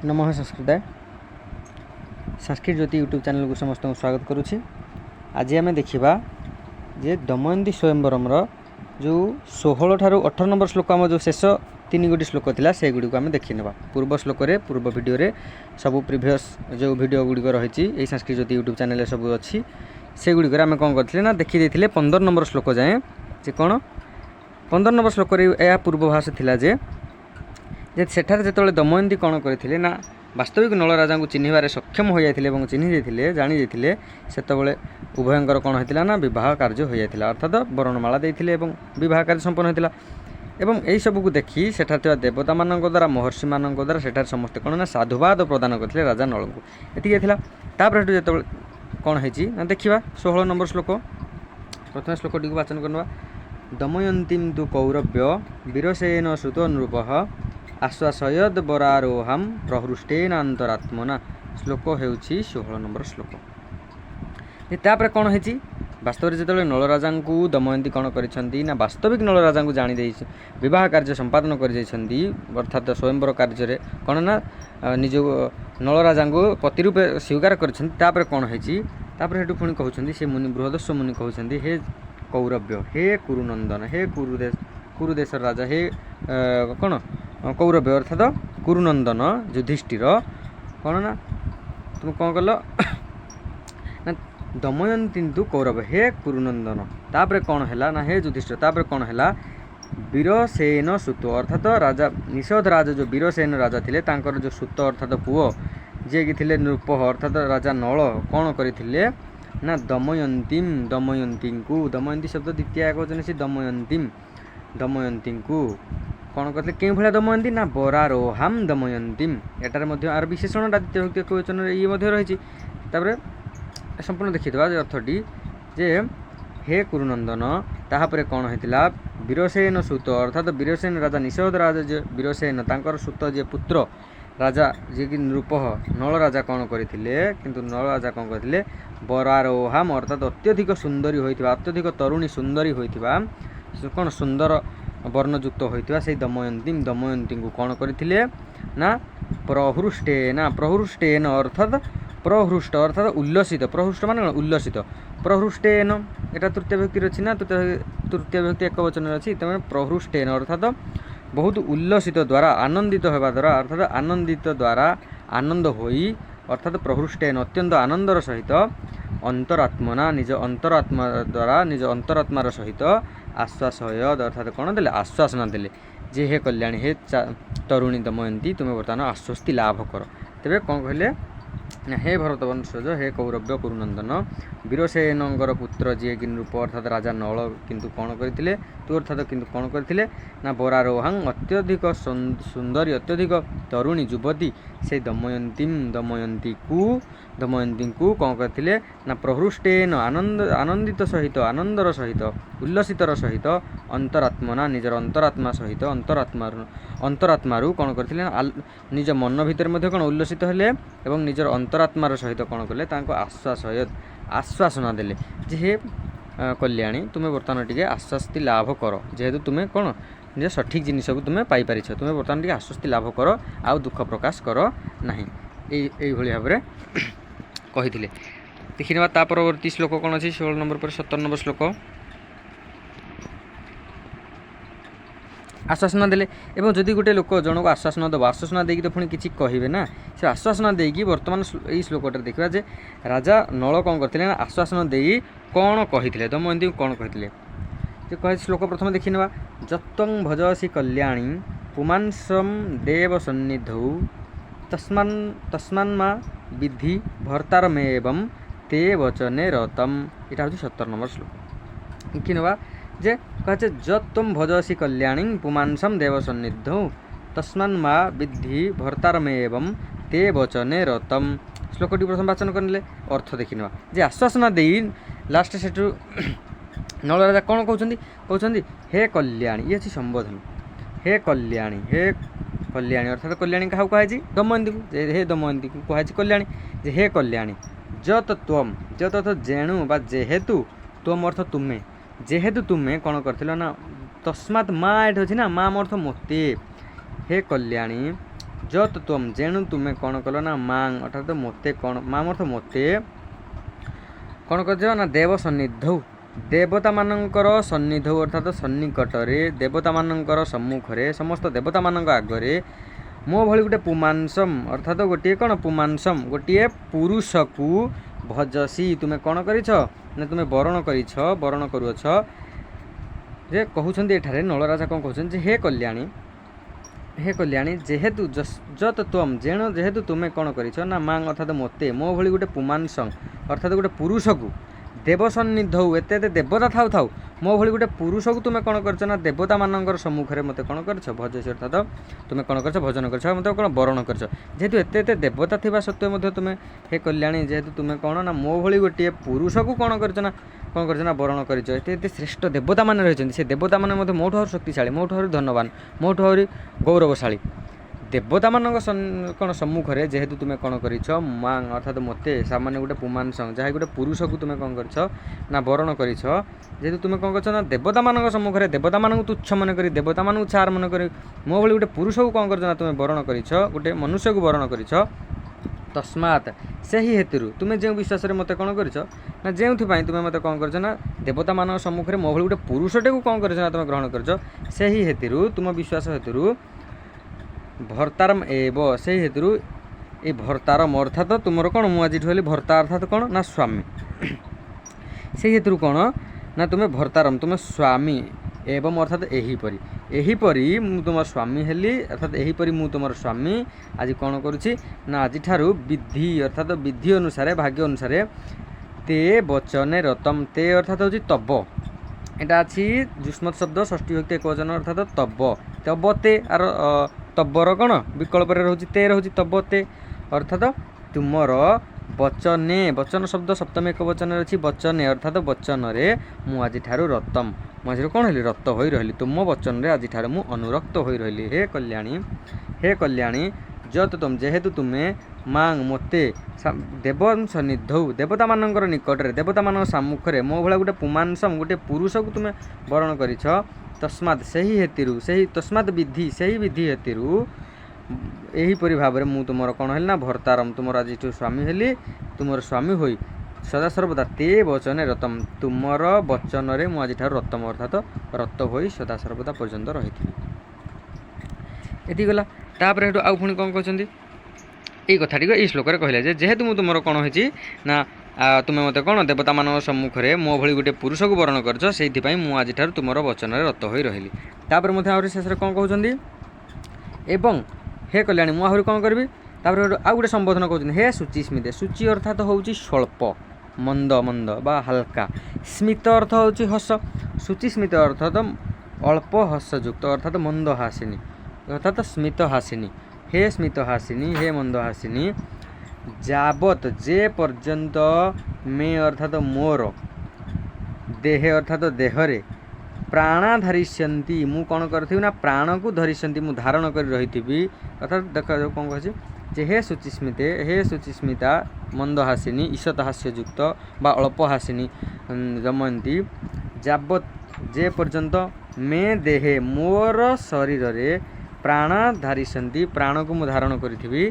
नमः संस्कृत संस्कृत ज्योति YouTube channel को समस्त स्वागत करुच्ची। आज आम देखा जे दमयंती स्वयंवरम जो 16 ठारू 18 नंबर श्लोक आम जो शेष 3 गोटी श्लोक था से गुड़ी को आम देखी ना पूर्व श्लोक पूर्व भिडियो सब प्रिवियस जो भिडियो गुड़िक रही संस्कृत ज्योति यूट्यूब चैनल सब अच्छी से गुड़िक आम कौन करते ना देखी 15 नंबर श्लोक जाए जे कौन 15 नंबर श्लोक यह पूर्वभाष थिला जे सेठार जो दमयंती कौन करते ना वास्तविक नल राजा को चिन्हबार सक्षम हो जाते चिन्ह जाते जानी जाते सेतबले उभयंकर कौन होता ना बह कार्य हो जाता अर्थात वरणमाला देते बह कार्य संपन्न होता एवं यही सब को देखी सेठार देवता मान द्वारा महर्षि मान द्वारा सेठार समस्ते कौन ना साधुवाद प्रदान करते राजा नल को ये तापर जो कौन है देखा 16 नंबर श्लोक प्रथम श्लोक टी वाचन करवा दमयंती तु कौरव्य वीरसेन सुत नृप आश्वासयद बरारोहम प्रहृष्टेन अंतरात्मना श्लोक होउछि 16 नंबर श्लोक। तापर कौन है वास्तव में जो नल राजा को दमयंती कौन करिसेंती ना वास्तविक नल राजा को जानी दे विवाह कार्य संपादन कर अर्थात स्वयंवर कार्य कौन ना निज नल राजा को पति रूपे स्वीकार कर कौन है हेतु पुणी कहते से मुनि बृहदस्व मुनि कहते हे कौरव्य हे कुरुनंदन हे कुरुदेश राजा हे कौन कौरव्य अर्थात कुरुनंदन युधिष्ठिर कौन ना तुम कौन कल ना दमयंती तु कौरव हे कुरुनंदन तापर कौन है ना हे युधिष्ठिर तापर कौन है वीरसेन सुत अर्थात राजा निषध राजा जो वीरसेन राजा थे तांकर जो सुत अर्थात पुओ जे कि थे नृप अर्थात राजा नल कौन करथिले ना दमयंती को दमयंती शब्द द्वितीय कहते से दमयंती को कौन करते के भाया दमयंती ना बरारोहाम दमयंती एटार आर विशेषण द्वितीय भक्ति एकवचन ये रही संपूर्ण देखीदा अर्थटी जे हे कुरुनंदन तापर कौन होता वीरसेन सुत अर्थात वीरसेन राजा निषद राजा जे वीरसेन तांकर सुत जे पुत्र राजा जे कि नृप नल राजा कौन करते किंतु नल राजा कौन करते बरारोहाम अर्थात अत्यधिक सुंदरी होता अत्यधिक तरुणी सुंदरी होता कौन सुंदर वर्णयुक्त होता से दमयंती को कौन करते ना प्रहृष्टेन अर्थात प्रहृष्ट अर्थात उल्लसित प्रहृष्ट मान उल्लसित प्रहृष्टेन एटा तृतीय व्यक्ति अच्छी ना तृतीय व्यक्ति एक वचन अच्छी तेज प्रहृष्टेन अर्थात बहुत उल्लसित द्वारा आनंदित होगा द्वारा अर्थात आनंदित द्वारा आनंद होई अर्थात प्रहृष्टेन अत्यंत आनंदर सहित अंतरात्मना निज अंतरात्मा द्वारा निज अंतरात्मार सहित आश्वासयद अर्थात कौन देले आश्वासन देले जे हे कल्याणी हे तरुणी दमयंती तुम्हें बर्तमान आश्वस्ति लाभ कर तेरे कौन कहले ना हे भरत वंशज हे कौरव्य कुरुनंदन वीरसेनंगर पुत्र जी कि नृप अर्थात राजा नल किंतु कौन करते तू अर्थात किंतु कौन करते ना बरारोहं अत्यधिक सुंदरी अत्यधिक तरुणी युवती से दमयंती को कौन करते ना प्रहृष्टेन आनंदित सहित आनंदर सहित उल्लसितर सहित अंतरात्मना निजर अंतरात्मा सहित अंतरात्मारू कौन करते निज मन भितर मध्य कौन उल्लसित हेले एवं निजर अंतरात्मार सहित कौन कले आश्वासना देले जे हे कल्याणी तुम्हें बर्तमान टे आश्वस्ति लाभ कर जेहेतु तुम्हें कौन निज सठिक जिनिस को तुम्हें पाइपार तुम्हें बर्तमान टे आश्वस्ति लाभ कर आउ दुख प्रकाश कर ना भाव में कही देखी ना परवर्ती श्लोक कौन अच्छी 16 नंबर पर 17 नंबर श्लोक आश्वासन देले एवं जदि गोटे लोक जन को आश्वासन देव आश्वासन देकी तो पुणी किसी कहे ना से आश्वासन देकी बर्तमान यही श्लोकटे देखा जे राजा नल कौन करते ना आश्वासन दे कौन कही दमयंती कौन कही कहे श्लोक प्रथम देखी ना जत्वं भजसी कल्याणी पुमांसम देव सन्निधौ तस्मान्मा विधि भर्तारमेवं ते वचने रतम यहाँ हूँ 17 नंबर श्लोक देखी ना जे कहे जत्वं भजसी कल्याणी पुमांसम देव सन्निधौ तस्मान्मा विधि भर्तारमेवं ते वचने रतम श्लोकटी प्रथम वाचन करने अर्थ देखी ना जे आश्वासन दे लास्ट से नल राजा कौन कहते हे कल्याणी ये संबोधन हे कल्याणी अर्थात कल्याणी क्या कहुई दमयंती को हे दमयंती को कहुई कल्याणी जे हे कल्याणी जत त्वम जत अर्थ जेणु बा जेहेतु त्वम अर्थ तुम्हें जेहेतु तुम्हें कौन कर ना तस्मात् माँ ये अच्छी ना माँ अर्थ मोते हे कल्याणी ଯତ୍ ତ୍ୱମ୍ ଯେଣୁ ତୁମେ କ'ଣ କଲ ନା ମାଂ ଅର୍ଥାତ୍ ମୋତେ କ'ଣ ମାଂ ଅର୍ଥ ମୋତେ କ'ଣ କରିଛ ନା ଦେବ ସନ୍ନିଧୌ ଦେବତାମାନଙ୍କର ସନ୍ନିଧୌ ଅର୍ଥାତ୍ ସନ୍ନିକଟରେ ଦେବତାମାନଙ୍କର ସମ୍ମୁଖରେ ସମସ୍ତ ଦେବତାମାନଙ୍କ ଆଗରେ ମୋ ଭଳି ଗୋଟେ ପୁମାଂସମ୍ ଅର୍ଥାତ୍ ଗୋଟିଏ କ'ଣ ପୁମାଂସମ୍ ଗୋଟିଏ ପୁରୁଷକୁ ଭଜସି ତୁମେ କ'ଣ କରିଛ ନା ତୁମେ ବରଣ କରୁଅଛ ଯେ କହୁଛନ୍ତି ଏଠାରେ ନଳରାଜା କ'ଣ କହୁଛନ୍ତି ଯେ ହେ କଲ୍ୟାଣୀ ଯେହେତୁ ଯତ୍ ତ୍ୱମ୍ ଯେହେତୁ ତୁମେ କ'ଣ କରିଛ ନା ମାଂ ଅର୍ଥାତ୍ ମୋତେ ମୋ ଭଳି ଗୋଟେ ପୁମାଂସଂ ଅର୍ଥାତ୍ ଗୋଟେ ପୁରୁଷକୁ ଦେବ ସନ୍ନିଧୌ ଏତେ ଦେବତା ଥାଉ ମୋ ଭଳି ଗୋଟେ ପୁରୁଷକୁ ତୁମେ କ'ଣ କରିଛ ନା ଦେବତାମାନଙ୍କର ସମ୍ମୁଖରେ ମୋତେ କ'ଣ କରିଛ ଭଜସି ଅର୍ଥାତ୍ ତୁମେ କ'ଣ କରିଛ ଭଜନ କରିଛ ମୋତେ କ'ଣ ବରଣ କରିଛ ଯେହେତୁ ଏତେ ଦେବତା ଥିବା ସତ୍ତ୍ୱେ ମଧ୍ୟ ତୁମେ ହେ କଲ୍ୟାଣୀ ଯେହେତୁ ତୁମେ କ'ଣ ନା ମୋ ଭଳି ଗୋଟିଏ ପୁରୁଷକୁ କ'ଣ କରିଛ ନା ବରଣ କରିଛ ଏତେ ଶ୍ରେଷ୍ଠ ଦେବତାମାନେ ରହିଛନ୍ତି ସେ ଦେବତାମାନେ ମଧ୍ୟ ମୋଠୁ ଆହୁରି ଶକ୍ତିଶାଳୀ ମୋଠୁ ଆହୁରି ଧନବାନ ମୋଠୁ ଆହୁରି ଗୌରବଶାଳୀ ଦେବତାମାନଙ୍କ କ'ଣ ସମ୍ମୁଖରେ ଯେହେତୁ ତୁମେ କ'ଣ କରିଛ ମାଂ ଅର୍ଥାତ୍ ମୋତେ ସାମାନ୍ୟ ଗୋଟେ ପୁମାଂସଂ ଯାହା ଗୋଟେ ପୁରୁଷକୁ ତୁମେ କ'ଣ କରିଛ ନା ବରଣ କରିଛ ଯେହେତୁ ତୁମେ କ'ଣ କରିଛ ନା ଦେବତାମାନଙ୍କ ସମ୍ମୁଖରେ ଦେବତାମାନଙ୍କୁ ତୁଚ୍ଛ ମନେ କରି ଦେବତାମାନଙ୍କୁ ଛାର ମନେ କରି ମୋ ଭଳି ଗୋଟେ ପୁରୁଷକୁ କ'ଣ କରିଛ ନା ତୁମେ ବରଣ କରିଛ ଗୋଟେ ମନୁଷ୍ୟକୁ ବରଣ କରିଛ ତସ୍ମାତ୍ ସେହି ହେତୁରୁ ତୁମେ ଯେଉଁ ବିଶ୍ୱାସରେ ମୋତେ କ'ଣ କରିଛ ନା ଯେଉଁଥିପାଇଁ ତୁମେ ମୋତେ କ'ଣ କରିଛ ନା ଦେବତାମାନଙ୍କ ସମ୍ମୁଖରେ ମୋ ଭଳି ଗୋଟେ ପୁରୁଷଟାକୁ କ'ଣ କରିଛ ନା ତୁମେ ଗ୍ରହଣ କରିଛ ସେହି ହେତୁରୁ ତୁମ ବିଶ୍ୱାସ ହେତୁରୁ ଭର୍ତ୍ତାରମ୍ ଏବ ସେହି ହେତୁରୁ এই ভর্তারম অর্থাৎ তোমার কোণ মু আজি হলি ভর্তা অর্থাৎ কোণ না স্বামী সেই হেতু কোণ না তুমি ভর্তারম তুমি স্বামী এবং অর্থাৎ এহিপরি মু তোমার স্বামী হেলি অর্থাৎ এহিপরি মু তোমার স্বামী আজি কোণ করুছি না আজিঠারু বিধি অর্থাৎ বিধি অনুসারে ভাগ্য অনুসারে তে বচনে রতম তে অর্থাৎ হচ্ছে তব এটা আছে যুষ্মৎ শব্দ ষষ্ঠী ভক্তি একবচন অর্থাৎ তব তে আর তব্বর কোণ বিকল্পরে রয়েছে তে রয়েছে তব তে অর্থাৎ তুমর বচনে বচন শব্দ সপ্তমী একবচনের অছি বচনে অর্থাৎ বচনরে মু আজিঠারু রতম মঝিরে কোণ হলি রক্ত হয়ে রহিলি তুম বচনরে আজিঠারু মু অনুরক্ত হয়ে রহিলি হে কল্যাণী যত তুম যেহেতু তুমে মাং মতে দেব সন্নিধৌ দেবতাମାନଙ୍କର ନିକଟରେ ଦେବତାମାନଙ୍କ ସମ୍ମୁଖରେ ମୋ ଭଳିଆ ଗୋଟେ ପୁମାଂସମ୍ ଗୋଟେ ପୁରୁଷକୁ ତୁମେ ବରଣ କରିଛ ତସ୍ମାତ୍ ସେହି ହେତୁରୁ ସେହି ତସ୍ମାତ୍ ବିଧି ସେହି ବିଧି ହେତୁରୁ ଏହିପରି ଭାବରେ ମୁଁ ତୁମର କ'ଣ ହେଲି ନା ଭର୍ତ୍ତାରମ୍ ତୁମର ଆଜିଠୁ ସ୍ୱାମୀ ହେଲି ତୁମର ସ୍ୱାମୀ ହୋଇ ସଦାସର୍ବଦା ତେ ବଚନେ ରତମ ତୁମର ବଚନରେ ମୁଁ ଆଜିଠାରୁ ରତମ ଅର୍ଥାତ୍ ରତ ହୋଇ ସଦାସର୍ବଦା ପର୍ଯ୍ୟନ୍ତ ରହିଥିଲି। ଏତିକି ଗଲା। ତାପରେ ସେଠୁ ଆଉ ପୁଣି କ'ଣ କହିଛନ୍ତି ଏଇ କଥାଟିକୁ ଏଇ ଶ୍ଲୋକରେ କହିଲେ ଯେ ଯେହେତୁ ମୁଁ ତୁମର କ'ଣ ହେଇଛି ନା ତୁମେ ମୋତେ କ'ଣ ଦେବତାମାନଙ୍କ ସମ୍ମୁଖରେ ମୋ ଭଳି ଗୋଟେ ପୁରୁଷକୁ ବରଣ କରିଛ ସେଇଥିପାଇଁ ମୁଁ ଆଜିଠାରୁ ତୁମର ବଚନରେ ରତ ହୋଇ ରହିଲି। ତାପରେ ମଧ୍ୟ ଆହୁରି ଶେଷରେ କ'ଣ କହୁଛନ୍ତି ଏବଂ ହେ କଲ୍ୟାଣୀ ମୁଁ ଆହୁରି କ'ଣ କରିବି ତାପରେ ଆଉ ଗୋଟେ ସମ୍ବୋଧନ କହୁଛନ୍ତି ହେ ଶୁଚି ସ୍ମିତେ ଶୁଚି ଅର୍ଥାତ୍ ହେଉଛି ସ୍ୱଳ୍ପ ମନ୍ଦ ବା ହାଲକା ସ୍ମିତ ଅର୍ଥ ହେଉଛି ହସ ଶୁଚି ସ୍ମିତ ଅର୍ଥାତ୍ ଅଳ୍ପ ହସଯୁକ୍ତ ଅର୍ଥାତ୍ ମନ୍ଦ ହାସିନୀ ଅର୍ଥାତ୍ ସ୍ମିତ ହାସିନୀ ହେ ସ୍ମିତ ହାସିନୀ ହେ ମନ୍ଦ ହାସିନୀ ଯାବତ୍ ଯେ ପର୍ଯ୍ୟନ୍ତ ମେ ଅର୍ଥାତ୍ ମୋର ଦେହେ ଅର୍ଥାତ୍ ଦେହରେ ପ୍ରାଣା ଧରିଷ୍ୟନ୍ତି ମୁଁ କ'ଣ କରିଥିବି ନା ପ୍ରାଣକୁ ଧରିଷ୍ୟନ୍ତି ମୁଁ ଧାରଣ କରି ରହିଥିବି ଅର୍ଥାତ୍ ଦେଖାଯାଉ କ'ଣ କହୁଛି ଯେ ହେ ଶୁଚିସ୍ମିତା ମନ୍ଦ ହାସିନୀ ଈଷତ ହାସ୍ୟଯୁକ୍ତ ବା ଅଳ୍ପ ହାସିନୀ ଦମୟନ୍ତୀ ଯାବତ୍ ଯେ ପର୍ଯ୍ୟନ୍ତ ମେ ଦେହେ ମୋର ଶରୀରରେ ପ୍ରାଣ ଧାରିଛନ୍ତି ପ୍ରାଣକୁ ମୁଁ ଧାରଣ କରିଥିବି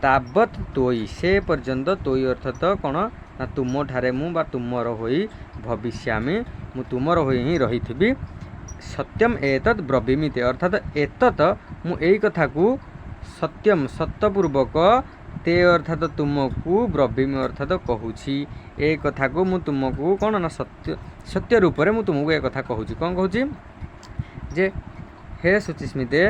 ତାବତ୍ ତୋଇ ସେ ପର୍ଯ୍ୟନ୍ତ ତୋଇ ଅର୍ଥାତ୍ କ'ଣ ନା ତୁମଠାରେ ମୁଁ ବା ତୁମର ହୋଇ ଭବିଷ୍ୟାମି ମୁଁ ତୁମର ହୋଇ ହିଁ ରହିଥିବି ସତ୍ୟମ୍ ଏତତ୍ ବ୍ରବୀମିତେ ଅର୍ଥାତ୍ ଏତତ୍ ମୁଁ ଏଇ କଥାକୁ ସତ୍ୟମ୍ ସତ୍ୟପୂର୍ବକ ତେ ଅର୍ଥାତ୍ ତୁମକୁ ବ୍ରବୀମି ଅର୍ଥାତ୍ କହୁଛି ଏ କଥାକୁ ମୁଁ ତୁମକୁ କ'ଣ ନା ସତ୍ୟ ରୂପରେ ମୁଁ ତୁମକୁ ଏ କଥା କହୁଛି କ'ଣ କହୁଛି ଯେ ହେ ଶୁଚିସ୍ମିତେ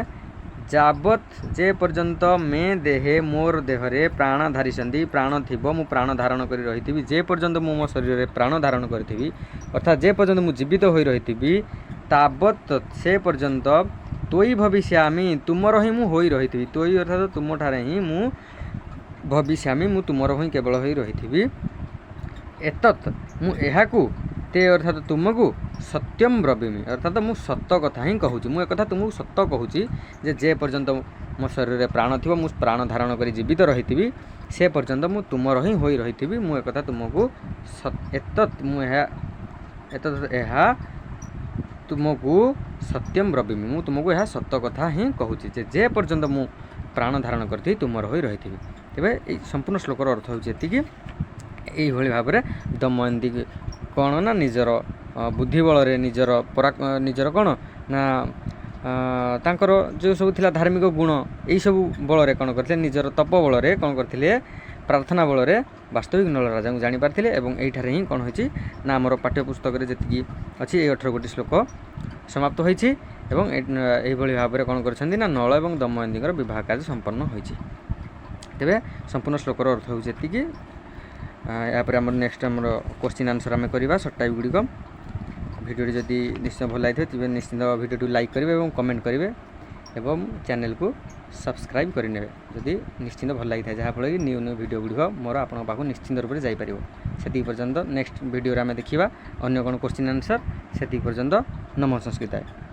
ଯାବତ୍ ଯେ ପର୍ଯ୍ୟନ୍ତ ମେ ଦେହେ ମୋର ଦେହରେ ପ୍ରାଣ ଧାରିଛନ୍ତି ପ୍ରାଣ ଥିବ ମୁଁ ପ୍ରାଣ ଧାରଣ କରି ରହିଥିବି ଯେ ପର୍ଯ୍ୟନ୍ତ ମୁଁ ମୋ ଶରୀରରେ ପ୍ରାଣ ଧାରଣ କରିଥିବି ଅର୍ଥାତ୍ ଯେ ପର୍ଯ୍ୟନ୍ତ ମୁଁ ଜୀବିତ ହୋଇ ରହିଥିବି ତାବତ୍ ସେ ପର୍ଯ୍ୟନ୍ତ ତୋଇ ଭବିଷ୍ୟାମି ତୁମର ହିଁ ମୁଁ ହୋଇ ରହିଥିବି ତୋଇ ଅର୍ଥାତ୍ ତୁମଠାରେ ହିଁ ମୁଁ ଭବିଷ୍ୟାମି ମୁଁ ତୁମର ହିଁ କେବଳ ହୋଇ ରହିଥିବି ଏତତ୍ ମୁଁ ଏହାକୁ ତେ ଅର୍ଥାତ୍ ତୁମକୁ ସତ୍ୟମ୍ ବ୍ରବୀମି ଅର୍ଥାତ୍ ମୁଁ ସତ କଥା ହିଁ କହୁଛି ମୁଁ ଏକଥା ତୁମକୁ ସତ କହୁଛି ଯେ ପର୍ଯ୍ୟନ୍ତ ମୋ ଶରୀରରେ ପ୍ରାଣ ଥିବ ମୁଁ ପ୍ରାଣ ଧାରଣ କରି ଜୀବିତ ରହିଥିବି ସେ ପର୍ଯ୍ୟନ୍ତ ମୁଁ ତୁମର ହିଁ ହୋଇ ରହିଥିବି ମୁଁ ଏକଥା ତୁମକୁ ଏହା ତୁମକୁ ସତ୍ୟମ୍ ବ୍ରବୀମି ମୁଁ ତୁମକୁ ଏହା ସତ କଥା ହିଁ କହୁଛି ଯେ ପର୍ଯ୍ୟନ୍ତ ମୁଁ ପ୍ରାଣ ଧାରଣ କରିଥିବି ତୁମର ହୋଇ ରହିଥିବି। ତେବେ ଏଇ ସମ୍ପୂର୍ଣ୍ଣ ଶ୍ଲୋକର ଅର୍ଥ ହେଉଛି ଏତିକି। ଏଇଭଳି ଭାବରେ ଦମୟନ୍ତୀ କ'ଣ ନା ନିଜର ବୁଦ୍ଧି ବଳରେ ନିଜର କ'ଣ ନା ତାଙ୍କର ଯେଉଁ ସବୁ ଥିଲା ଧାର୍ମିକ ଗୁଣ ଏଇସବୁ ବଳରେ କ'ଣ କରିଥିଲେ, ନିଜର ତପ ବଳରେ କ'ଣ କରିଥିଲେ, ପ୍ରାର୍ଥନା ବଳରେ ବାସ୍ତବିକ ନଳ ରାଜାଙ୍କୁ ଜାଣିପାରିଥିଲେ। ଏବଂ ଏଇଠାରେ ହିଁ କ'ଣ ହୋଇଛି ନା ଆମର ପାଠ୍ୟପୁସ୍ତକରେ ଯେତିକି ଅଛି ଏଇ 18ଗୋଟି ଶ୍ଲୋକ ସମାପ୍ତ ହୋଇଛି। ଏବଂ ଏଇଭଳି ଭାବରେ କ'ଣ କରିଛନ୍ତି ନା ନଳ ଏବଂ ଦମୟନ୍ତୀଙ୍କର ବିବାହ କାର୍ଯ୍ୟ ସମ୍ପନ୍ନ ହୋଇଛି। ତେବେ ସମ୍ପୂର୍ଣ୍ଣ ଶ୍ଲୋକର ଅର୍ଥ ହେଉଛି ଏତିକି। ଏହାପରେ ଆମର ନେକ୍ସଟ ଆମର କ୍ୱେଶ୍ଚିନ୍ ଆନ୍ସର୍ ଆମେ କରିବା ସର୍ଟ ଟାଇପ୍ ଗୁଡ଼ିକ। ଭିଡ଼ିଓଟି ଯଦି ନିଶ୍ଚୟ ଭଲ ଲାଗିଥିବ ତେବେ ନିଶ୍ଚିତ ଭିଡ଼ିଓଟି ଲାଇକ୍ କରିବେ ଏବଂ କମେଣ୍ଟ କରିବେ ଏବଂ ଚ୍ୟାନେଲକୁ ସବସ୍କ୍ରାଇବ୍ କରିନେବେ ଯଦି ନିଶ୍ଚିନ୍ତ ଭଲ ଲାଗିଥାଏ, ଯାହାଫଳରେ କି ନ୍ୟୁ ଭିଡ଼ିଓ ଗୁଡ଼ିକ ମୋର ଆପଣଙ୍କ ପାଖକୁ ନିଶ୍ଚିନ୍ତ ରୂପରେ ଯାଇପାରିବ। ସେତିକି ପର୍ଯ୍ୟନ୍ତ ନେକ୍ସଟ ଭିଡ଼ିଓରେ ଆମେ ଦେଖିବା ଅନ୍ୟ କ'ଣ କ୍ୱେଶ୍ଚିନ୍ ଆନ୍ସର୍। ସେତିକି ପର୍ଯ୍ୟନ୍ତ ନମଃ ସଂସ୍କୃତାୟ।